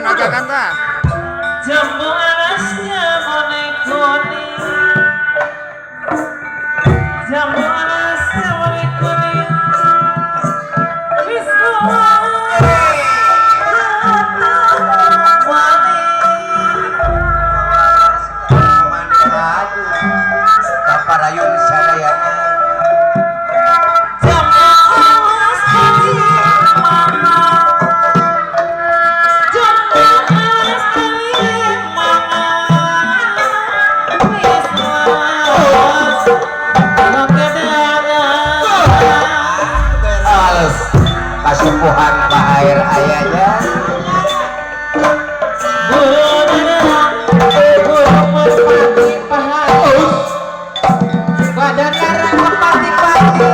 ajakan ta jambu alasnya monekoni jambu alasnya monekoni Parayun sadayana kasupuhan ka air ayahnya badan darah kepati-pati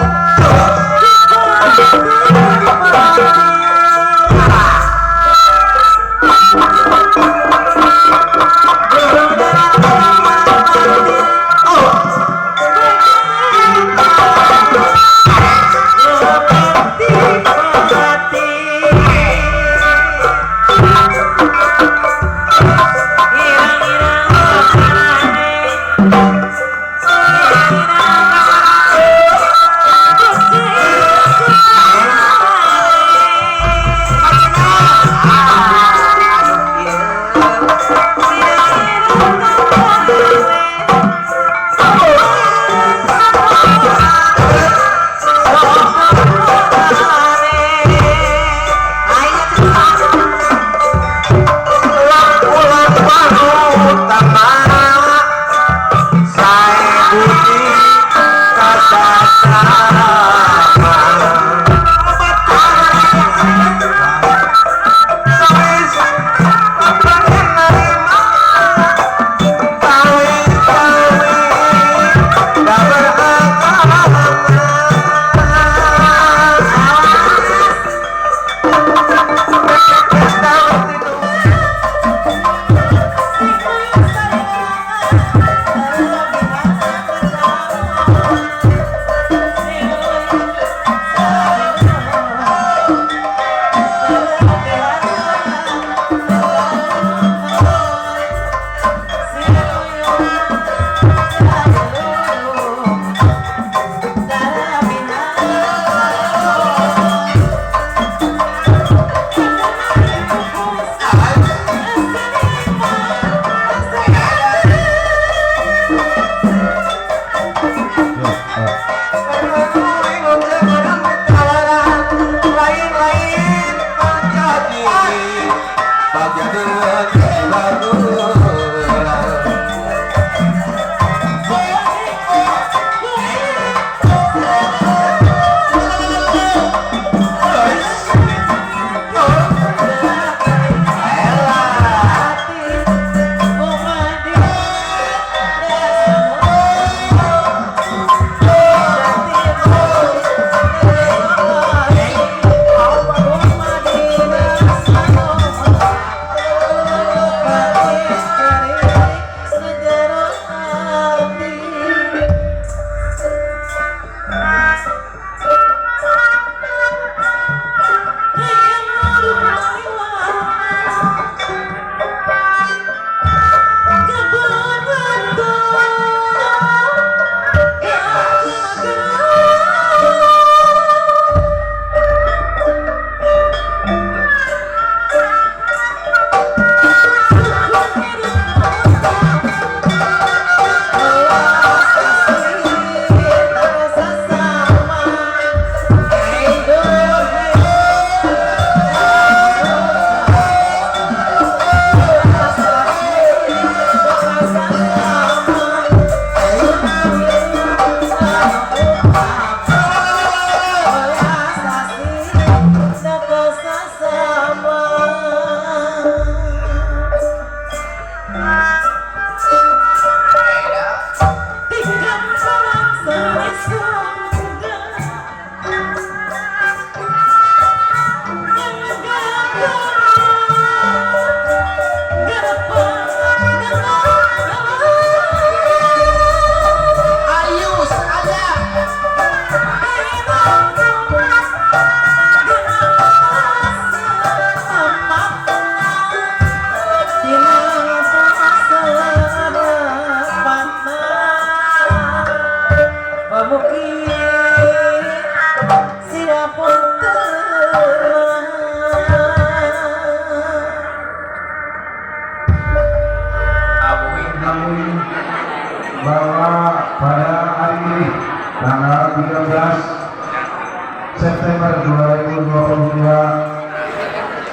September 2022.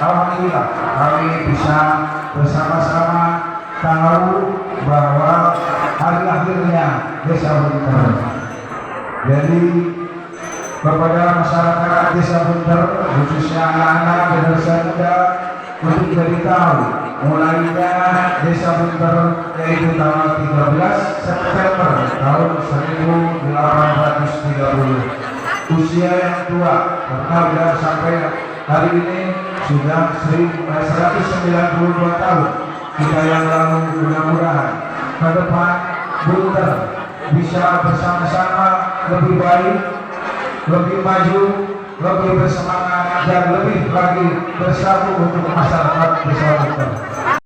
Alhamdulillah kami bisa bersama-sama tahu bahwa hari akhirnya Desa Bunter. Jadi kepada masyarakat Desa Bunter, khususnya anak-anak generasi muda, untuk jadi tahu mulainya Desa Bunter yaitu tanggal 13 September tahun 1830. Usia yang tua karena sudah sampai hari ini sudah 192 tahun. Kita yang lalu mudah-mudahan ke depan Bunter bisa bersama-sama lebih baik, lebih maju, lebih bersemangat dan lebih lagi bersatu untuk masyarakat Desa Bunter.